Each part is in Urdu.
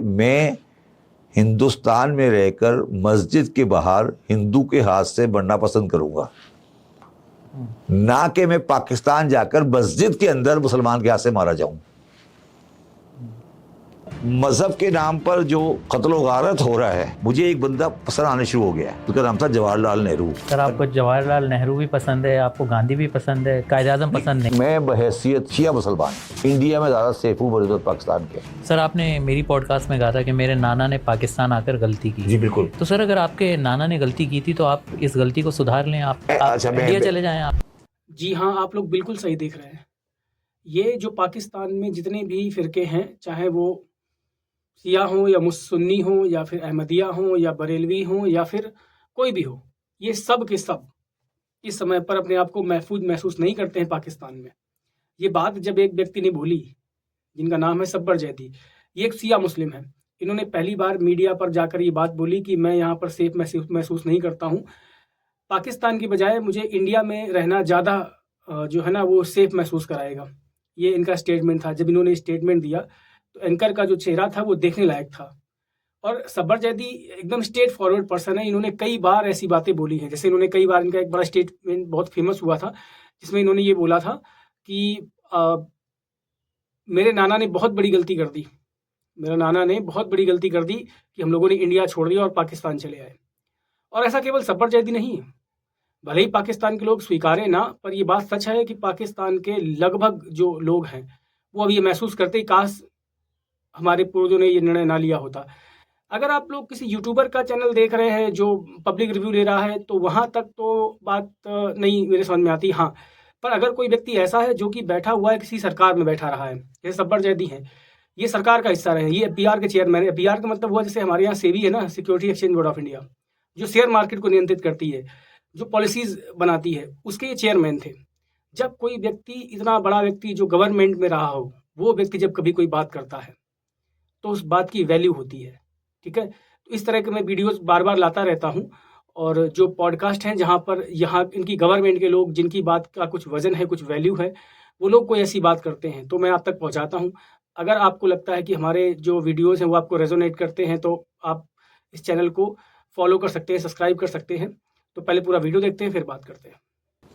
میں ہندوستان میں رہ کر مسجد کے باہر ہندو کے ہاتھ سے مرنا پسند کروں گا، نہ کہ میں پاکستان جا کر مسجد کے اندر مسلمان کے ہاتھ سے مارا جاؤں۔ مذہب کے نام پر جو قتل و غارت ہو رہا ہے، مجھے ایک بندہ پسند آنے شروع ہو گیا ہے، اس کا نام تھا جواہر لال نہرو۔ سر آپ کو جواہر لال نہرو بھی پسند ہے، آپ کو گاندھی بھی پسند ہے، قائد اعظم پسند نہیں؟ میں بحیثیت شیعہ مسلمان انڈیا میں زیادہ سیف ہوں بنسبت پاکستان کے۔ سر آپ نے میری پوڈ کاسٹ میں کہا تھا کہ میرے نانا نے پاکستان آ کر غلطی کی۔ جی بالکل۔ تو سر اگر آپ کے نانا نے غلطی کی تھی تو آپ اس غلطی کو سدھار لیں، آپ انڈیا چلے جائیں آپ۔ جی ہاں، آپ لوگ بالکل صحیح دیکھ رہے ہیں۔ یہ جو پاکستان میں جتنے بھی فرقے ہیں، چاہے وہ شیعہ ہوں یا سنی ہوں یا پھر احمدیہ ہوں یا بریلوی ہوں یا پھر کوئی بھی ہو، یہ سب کے سب اس سمے پر اپنے آپ کو محفوظ محسوس نہیں کرتے ہیں پاکستان میں۔ یہ بات جب ایک ویکتی نے بولی جن کا نام ہے صبر جیدی، یہ ایک شیعہ مسلم ہے، انہوں نے پہلی بار میڈیا پر جا کر یہ بات بولی کہ میں یہاں پر سیف محسوس نہیں کرتا ہوں، پاکستان کی بجائے مجھے انڈیا میں رہنا زیادہ جو ہے نا وہ سیف محسوس کرائے گا۔ یہ ان کا اسٹیٹمنٹ تھا۔ جب انہوں نے اسٹیٹمنٹ دیا تو اینکر کا جو چہرہ تھا وہ دیکھنے لائق تھا۔ اور صبر جیدی ایک دم اسٹریٹ فارورڈ پرسن ہے، انہوں نے کئی بار ایسی باتیں بولی ہیں، جیسے انہوں نے کئی بار ان کا ایک بڑا اسٹیٹمنٹ بہت فیمس ہوا تھا جس میں انہوں نے یہ بولا تھا کہ میرے نانا نے بہت بڑی غلطی کر دی، میرا نانا نے بہت بڑی غلطی کر دی کہ ہم لوگوں نے انڈیا چھوڑ دیا اور پاکستان چلے آئے۔ اور ایسا کیول صبر جیدی نہیں ہے، بھلے ہی پاکستان کے لوگ سویکارے نہ، پر یہ بات سچ ہے کہ پاکستان کے لگ بھگ جو لوگ ہیں وہ اب یہ محسوس کرتے ہی کاش ہمارے پوروجوں نے یہ نرنے نہ لیا ہوتا۔ اگر آپ لوگ کسی یوٹیوبر کا چینل دیکھ رہے ہیں جو پبلک ریویو لے رہا ہے تو وہاں تک تو بات نہیں میرے سمجھ میں آتی، ہاں، پر اگر کوئی ویکتی ایسا ہے جو کہ بیٹھا ہوا ہے کسی سرکار میں بیٹھا رہا ہے، جیسے صبر جیدی ہیں، یہ سرکار کا حصہ رہے ہیں، یہ پی آر کے چیئرمین ہے۔ پی آر کا مطلب ہوا جیسے ہمارے یہاں سیبی ہے نا، security exchange board of India, جو شیئر مارکیٹ کو نینترت کرتی ہے، جو پالیسیز بناتی ہے، اس کے یہ چیئرمین تھے۔ جب کوئی ویکتی، اتنا بڑا ویکتی جو گورنمنٹ میں رہا ہو، وہ ویکتی جب کبھی کوئی بات کرتا ہے تو اس بات کی ویلیو ہوتی ہے، ٹھیک ہے؟ تو اس طرح کے میں ویڈیوز بار بار لاتا رہتا ہوں، اور جو پوڈ کاسٹ ہیں جہاں پر یہاں ان کی گورنمنٹ کے لوگ جن کی بات کا کچھ وزن ہے، کچھ ویلیو ہے، وہ لوگ کوئی ایسی بات کرتے ہیں تو میں آپ تک پہنچاتا ہوں۔ اگر آپ کو لگتا ہے کہ ہمارے جو ویڈیوز ہیں وہ آپ کو ریزونیٹ کرتے ہیں تو آپ اس چینل کو فالو کر سکتے ہیں، سبسکرائب کر سکتے ہیں۔ تو پہلے پورا ویڈیو دیکھتے ہیں پھر بات کرتے ہیں۔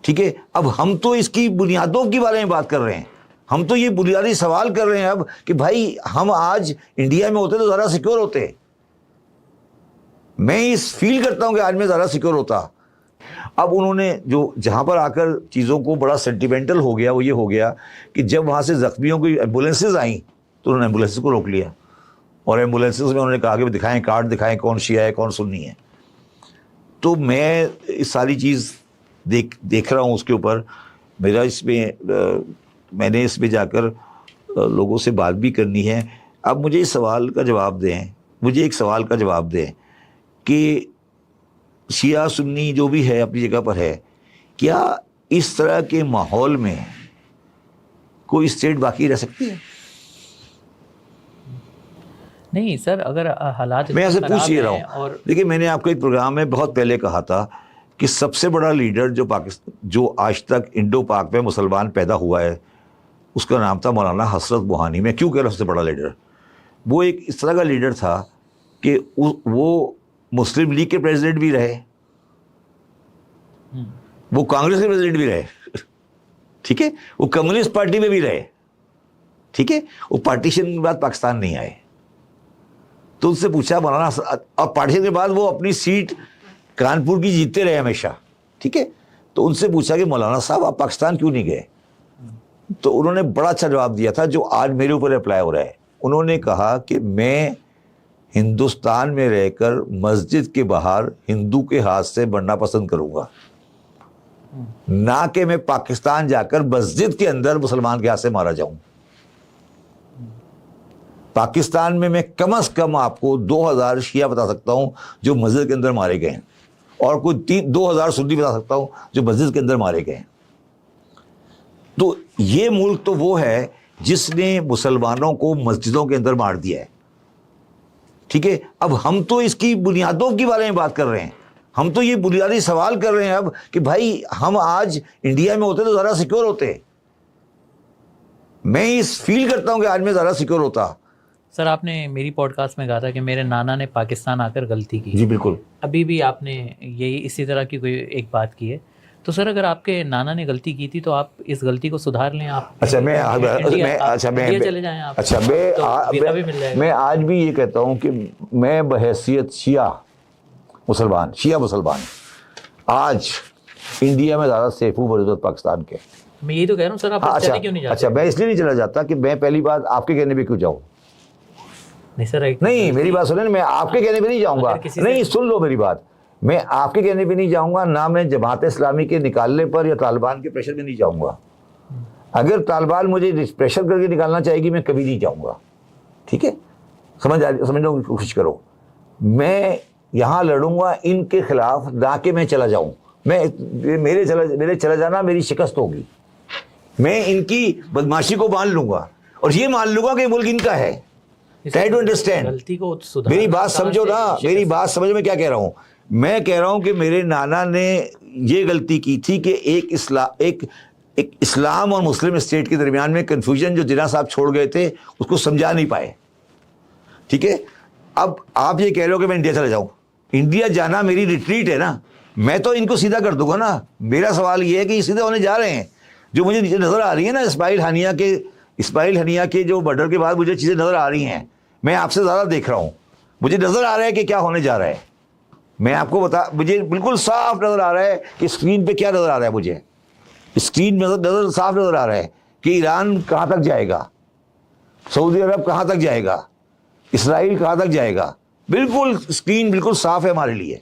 ٹھیک ہے، اب ہم تو اس کی بنیادوں کے بارے میں بات کر رہے ہیں، ہم تو یہ بنیادی سوال کر رہے ہیں اب کہ بھائی ہم آج انڈیا میں ہوتے تو زیادہ سیکیور ہوتے۔ میں اس فیل کرتا ہوں کہ آج میں زیادہ سیکیور ہوتا۔ اب انہوں نے جو جہاں پر آ کر چیزوں کو بڑا سینٹیمنٹل ہو گیا، وہ یہ ہو گیا کہ جب وہاں سے زخمیوں کی ایمبولینسز آئیں تو انہوں نے ایمبولینسز کو روک لیا، اور ایمبولینسز میں انہوں نے کہا کہ دکھائیں، کارڈ دکھائیں کون شیعہ ہے کون سنی ہے۔ تو میں اس ساری چیز دیکھ رہا ہوں، اس کے اوپر میرا اس میں نے اس میں جا کر لوگوں سے بات بھی کرنی ہے۔ اب مجھے اس سوال کا جواب دیں، مجھے ایک سوال کا جواب دیں کہ شیعہ سنی جو بھی ہے اپنی جگہ پر ہے، کیا اس طرح کے ماحول میں کوئی اسٹیٹ باقی رہ سکتی ہے؟ نہیں سر، اگر حالات میں ایسے پوچھ ہی رہا ہوں۔ دیکھیے، میں نے آپ کو ایک پروگرام میں بہت پہلے کہا تھا کہ سب سے بڑا لیڈر جو آج تک انڈو پاک میں مسلمان پیدا ہوا ہے، اس کا نام تھا مولانا حسرت موہانی۔ میں کیوں کہہ رہا ہوں سب سے بڑا لیڈر؟ وہ ایک اس طرح کا لیڈر تھا کہ وہ مسلم لیگ کے پریزیڈنٹ بھی رہے، وہ کانگریس کے پریزیڈنٹ بھی رہے، ٹھیک ہے، وہ کمیونسٹ پارٹی میں بھی رہے، ٹھیک ہے، وہ پارٹیشن کے بعد پاکستان نہیں آئے۔ تو ان سے پوچھا مولانا، اور پارٹیشن کے بعد وہ اپنی سیٹ کانپور کی جیتتے رہے ہمیشہ، ٹھیک ہے، تو ان سے پوچھا کہ مولانا صاحب آپ پاکستان کیوں نہیں گئے؟ تو انہوں نے بڑا اچھا جواب دیا تھا جو آج میرے اوپر اپلائی ہو رہا ہے۔ انہوں نے کہا کہ میں ہندوستان میں رہ کر مسجد کے باہر ہندو کے ہاتھ سے مرنا پسند کروں گا، نہ کہ میں پاکستان جا کر مسجد کے اندر مسلمان کے ہاتھ سے مارا جاؤں۔ پاکستان میں کم از کم آپ کو 2000 شیعہ بتا سکتا ہوں جو مسجد کے اندر مارے گئے ہیں، اور کوئی 2000 سنی بتا سکتا ہوں جو مسجد کے اندر مارے گئے ہیں۔ تو یہ ملک تو وہ ہے جس نے مسلمانوں کو مسجدوں کے اندر مار دیا ہے، ٹھیک ہے۔ اب ہم تو اس کی بنیادوں کے بارے میں بات کر رہے ہیں، ہم تو یہ بنیادی سوال کر رہے ہیں اب کہ بھائی ہم آج انڈیا میں ہوتے تو زیادہ سیکیور ہوتے۔ میں اس فیل کرتا ہوں کہ آج میں زیادہ سیکیور ہوتا سر آپ نے میری پوڈ کاسٹ میں کہا تھا کہ میرے نانا نے پاکستان آ کر غلطی کی. جی بالکل. ابھی بھی آپ نے یہی اسی طرح کی کوئی ایک بات کی ہے. تو سر اگر آپ کے نانا نے غلطی کی تھی تو آپ اس غلطی کو سدھار لیں. آپ انڈیا چلے جائیں. آپ ویزا بھی مل جائے گا. میں آج بھی یہ کہتا ہوں کہ میں بحیثیت شیعہ مسلمان آج انڈیا میں زیادہ سیف ہوں بنسبت پاکستان کے. میں یہی تو کہہ رہا ہوں سر آپ چلے کیوں نہیں جاتے؟ اچھا میں اس لیے نہیں چلا جاتا کہ میں پہلی بات آپ کے کہنے پہ کیوں جاؤں. نہیں سر نہیں میری بات سنیں. میں آپ کے کہنے پہ نہیں جاؤں گا. نہیں سن لو میری بات. میں آپ کے کہنے پہ نہیں جاؤں گا, نہ میں جماعت اسلامی کے نکالنے پر یا طالبان کے پریشر میں نہیں جاؤں گا. اگر طالبان مجھے پریشر کر کے نکالنا چاہے گی میں کبھی نہیں جاؤں گا. ٹھیک ہے, سمجھنے کی کوشش کرو. میں یہاں لڑوں گا ان کے خلاف, نہ کہ میں چلا جاؤں. میرے چلا جانا میری شکست ہوگی. میں ان کی بدماشی کو مان لوں گا اور یہ مان لوں گا کہ ملک ان کا ہے. Try to understand. میری بات سمجھو نا, میری بات سمجھو میں کیا کہہ رہا ہوں. میں کہہ رہا ہوں کہ میرے نانا نے یہ غلطی کی تھی کہ ایک اسلام اور مسلم اسٹیٹ کے درمیان میں کنفیوژن جو جناح صاحب چھوڑ گئے تھے اس کو سمجھا نہیں پائے. ٹھیک ہے, اب آپ یہ کہہ رہے ہو کہ میں انڈیا چلا جاؤں. انڈیا جانا میری ریٹریٹ ہے نا, میں تو ان کو سیدھا کر دوں گا نا. میرا سوال یہ ہے کہ یہ سیدھا ہونے جا رہے ہیں. جو مجھے نیچے نظر آ رہی ہے نا اسماعیل ہنیہ کے جو مرڈر کے بعد مجھے چیزیں نظر آ رہی ہیں, میں آپ سے زیادہ دیکھ رہا ہوں. مجھے نظر آ رہا ہے کہ کیا ہونے جا رہا ہے. میں آپ کو مجھے بالکل صاف نظر آ رہا ہے کہ اسکرین پہ کیا نظر آ رہا ہے. مجھے اسکرین میں نظر صاف نظر آ رہا ہے کہ ایران کہاں تک جائے گا, سعودی عرب کہاں تک جائے گا, اسرائیل کہاں تک جائے گا. بالکل اسکرین بالکل صاف ہے ہمارے لیے.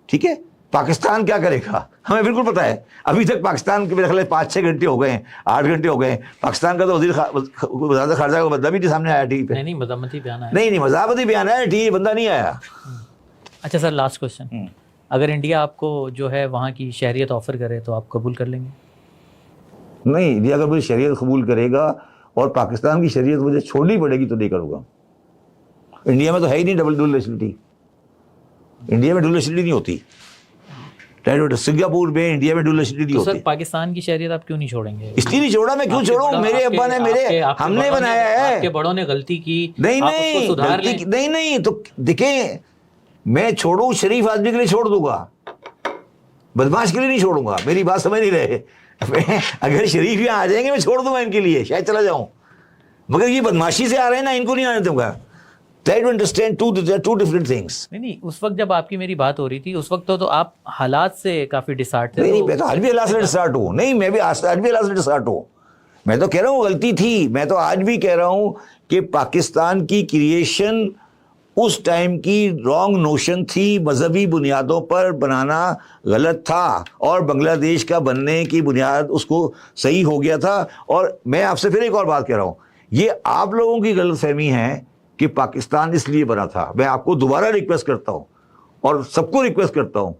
ٹھیک ہے, پاکستان کیا کرے گا ہمیں بالکل پتہ ہے. ابھی تک پاکستان کے میرے خیال 5-6 گھنٹے ہو گئے ہیں, 8 گھنٹے ہو گئے ہیں. پاکستان کا تو وزیر خارجہ کا بندہ بھی سامنے آیا ٹی وی پہ. نہیں مذمتی بیان آیا. نہیں مذاقتی بیان ہے, ٹی وی بندہ نہیں آیا. اچھا سر لاسٹ کوشچن, اگر انڈیا آپ کو جو ہے وہاں کی شہریت آفر کرے تو آپ قبول کر لیں گے؟ نہیں, انڈیا اگر مجھے شہریت قبول کرے گا اور پاکستان کی شہریت مجھے چھوڑنی پڑے گی تو نہیں کروں گا. انڈیا میں تو ہے ہی نہیں ڈبل نیشنلٹی. انڈیا میں ڈبل نیشنلٹی نہیں ہوتی. سنگاپور میں انڈیا میں ڈبل نیشنلٹی نہیں ہوتی. سر پاکستان کی شہریت آپ کیوں نہیں چھوڑیں گے؟ اس لیے نہیں چھوڑا. میں کیوں چھوڑوں؟ میرے ابا نے ہم نے بنایا ہے. آپ کے بڑوں نے غلطی کی. نہیں تو دیکھیں, میں چھوڑوں شریف آدمی کے لیے چھوڑ دوں گا, بدماش کے لیے نہیں چھوڑوں گا. میری بات سمجھ نہیں رہے. اگر شریف یہاں آ جائیں گے میں چھوڑ دوں گا ان کے لیے, شاید چلا جاؤں. مگر یہ بدماشی سے آ رہے ہیں نا, ان کو نہیں آنے دوں گا. Try to understand two different things. نہیں اس وقت جب آپ کی میری بات ہو رہی تھی اس وقت تو آپ حالات سے کافی ڈسارٹ تھے. نہیں میں تو آج بھی حالات سے ڈسارٹ ہوں. نہیں میں بھی آج بھی حالات سے ڈسارٹ ہوں. میں تو کہہ رہا ہوں غلطی تھی. میں تو آج بھی کہہ رہا ہوں کہ پاکستان کی کریشن اس ٹائم کی رانگ نوشن تھی, مذہبی بنیادوں پر بنانا غلط تھا, اور بنگلہ دیش کا بننے کی بنیاد اس کو صحیح ہو گیا تھا. اور میں آپ سے پھر ایک اور بات کہہ رہا ہوں, یہ آپ لوگوں کی غلط فہمی ہے کہ پاکستان اس لیے بنا تھا. میں آپ کو دوبارہ ریکویسٹ کرتا ہوں اور سب کو ریکویسٹ کرتا ہوں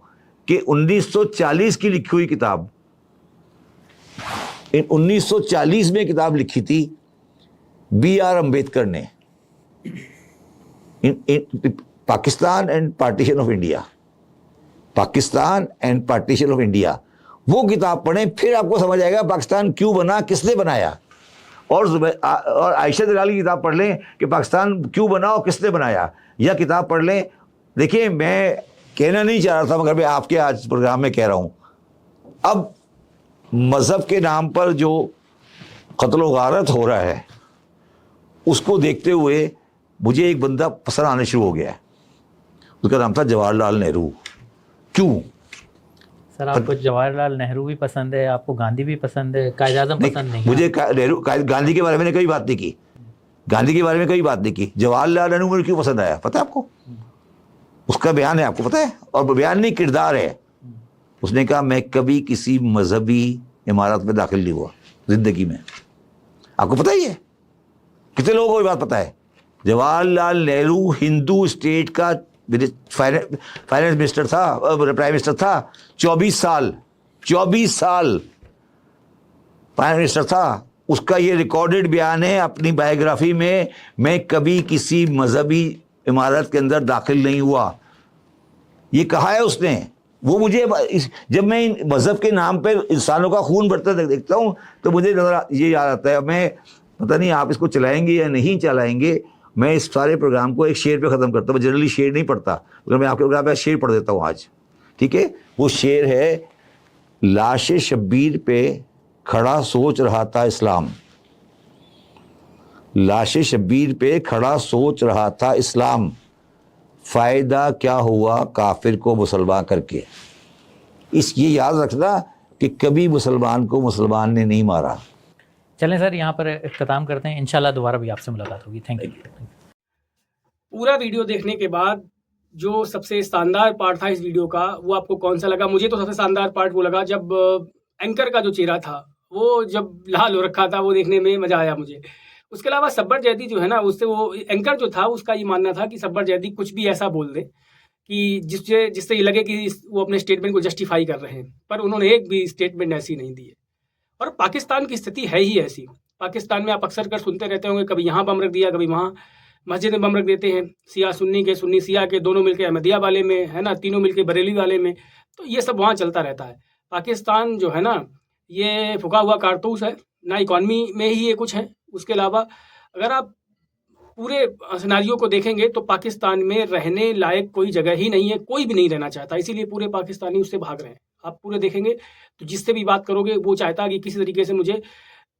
کہ 1940 کی لکھی ہوئی کتاب, 1940 میں کتاب لکھی تھی بی آر امبیڈکر نے, Pakistan and partition of India. Pakistan and partition of India, وہ کتاب پڑھیں پھر آپ کو سمجھ آئے گا پاکستان کیوں بنا, کس نے بنایا. اور عائشہ دلالی کی کتاب پڑھ لیں کہ پاکستان کیوں بنا اور کس نے بنایا, یا کتاب پڑھ لیں. دیکھیں میں کہنا نہیں چاہ رہا تھا مگر میں آپ کے آج پروگرام میں کہہ رہا ہوں, اب مذہب کے نام پر جو قتل و غارت ہو رہا ہے اس کو دیکھتے ہوئے مجھے ایک بندہ پسند آنے شروع ہو گیا ہے. اس کا نام تھا جواہر لال نہرو. کیوں سر آپ کو جواہر لال نہرو بھی پسند ہے, آپ کو گاندھی بھی پسند ہے, قائد اعظم پسند نہیں؟ مجھے گاندھی کے بارے میں نے کوئی بات نہیں کی. گاندھی کے بارے میں کوئی بات نہیں کی. جواہر لال نہرو مجھے کیوں پسند آیا پتہ ہے آپ کو؟ اس کا بیان ہے, آپ کو پتہ ہے, اور بیان نہیں کردار ہے. اس نے کہا میں کبھی کسی مذہبی عمارت میں داخل نہیں ہوا زندگی میں. آپ کو پتہ ہی ہے, کتنے لوگوں کو یہ بات پتہ ہے؟ جواہر لال نہرو ہندو اسٹیٹ کا فائنانس منسٹر تھا, پرائم منسٹر تھا. 24 سال پرائم منسٹر تھا. اس کا یہ ریکارڈڈ بیان ہے اپنی بایوگرافی میں کبھی کسی مذہبی عمارت کے اندر داخل نہیں ہوا. یہ کہا ہے اس نے. وہ مجھے جب میں مذہب کے نام پہ انسانوں کا خون بڑھتا دیکھتا ہوں تو مجھے نظر یہ یاد آتا ہے. میں پتہ نہیں آپ اس کو چلائیں گے یا نہیں چلائیں گے, میں اس سارے پروگرام کو ایک شعر پہ ختم کرتا ہوں. میں جنرلی شعر نہیں پڑھتا, مگر میں آپ کے پاس شعر پڑھ دیتا ہوں آج, ٹھیک ہے. وہ شعر ہے, لاش شبیر پہ کھڑا سوچ رہا تھا اسلام, لاش شبیر پہ کھڑا سوچ رہا تھا اسلام, فائدہ کیا ہوا کافر کو مسلمان کر کے. اس یہ یاد رکھنا کہ کبھی مسلمان کو مسلمان نے نہیں مارا. چلیں سر یہاں پر اختتام کرتے ہیں, انشاءاللہ دوبارہ بھی آپ سے ملاقات ہوگی. Thank you. پورا ویڈیو دیکھنے کے بعد جو سب سے شاندار پارٹ تھا اس ویڈیو کا, وہ آپ کو کون سا لگا؟ مجھے تو سب سے شاندار پارٹ وہ لگا جب اینکر کا جو چہرہ تھا وہ جب لال ہو رکھا تھا, وہ دیکھنے میں مزہ آیا مجھے. اس کے علاوہ صبر جیدی جو ہے نا, اس سے وہ اینکر جو تھا اس کا یہ ماننا تھا کہ صبر جیدی کچھ بھی ایسا بول دے کہ جس سے یہ لگے کہ وہ اپنے اسٹیٹمنٹ کو جسٹیفائی کر رہے ہیں, پر انہوں نے ایک بھی اسٹیٹمنٹ ایسی نہیں دی ہے. اور پاکستان کی استھتی ہے ہی ایسی. پاکستان میں آپ اکثر کر سنتے رہتے ہوں گے, کبھی یہاں بم رکھ دیا, کبھی وہاں مسجد میں بم رکھ دیتے ہیں, سیاہ سنی کے, سنی سیاہ کے, دونوں مل کے احمدیہ والے میں ہے نا, تینوں مل کے بریلی والے میں, تو یہ سب وہاں چلتا رہتا ہے. پاکستان جو ہے نا یہ پھکا ہوا کارتوس ہے, نہ اکانومی میں ہی یہ کچھ ہے. اس کے علاوہ اگر آپ پورے سناریوں کو دیکھیں گے تو پاکستان میں رہنے لائق کوئی جگہ ہی نہیں ہے, کوئی بھی نہیں رہنا چاہتا, اسی لیے پورے پاکستانی اس سے بھاگ رہے ہیں. آپ پورے دیکھیں گے تو جس سے بھی بات کرو گے وہ چاہتا کہ کسی طریقے سے مجھے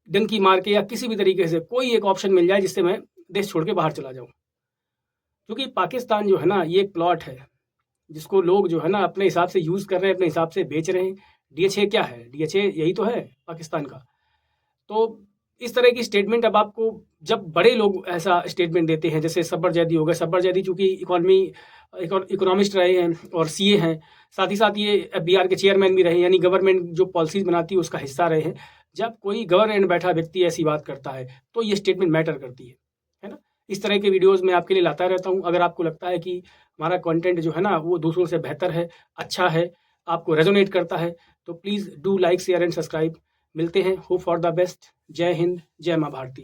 ڈنکی مار کے یا کسی بھی طریقے سے کوئی ایک آپشن مل جائے جس سے میں دیش چھوڑ کے باہر چلا جاؤں. کیونکہ پاکستان جو ہے نا یہ ایک پلاٹ ہے جس کو لوگ جو ہے نا اپنے حساب سے یوز کر رہے ہیں, اپنے حساب سے بیچ رہے ہیں. DHA کیا ہے؟ DHA یہی تو ہے پاکستان کا. تو اس طرح کی اسٹیٹمنٹ اب آپ کو جب بڑے لوگ ایسا اسٹیٹمنٹ دیتے ہیں, جیسے صبر جیدی ہو گئے, صبر جیدی چونکہ اکنامسٹ رہے ہیں اور CA ہیں, ساتھ ہی ساتھ یہ FBR کے چیئرمین بھی رہے ہیں, یعنی گورنمنٹ جو پالیسیز بناتی ہے اس کا حصہ رہے ہیں. جب کوئی گورنمنٹ بیٹھا ویکتی ایسی بات کرتا ہے تو یہ اسٹیٹمنٹ میٹر کرتی ہے نا. اس طرح کے ویڈیوز میں آپ کے لیے لاتا رہتا ہوں. اگر آپ کو لگتا ہے کہ ہمارا کنٹینٹ جو ہے نا وہ دوسروں سے بہتر ہے, اچھا ہے, آپ کو ریزونیٹ کرتا ہے, تو please do like, share and subscribe. ملتے ہیں. Hope for the best. Jai Hind, Jai Maa بھارتی.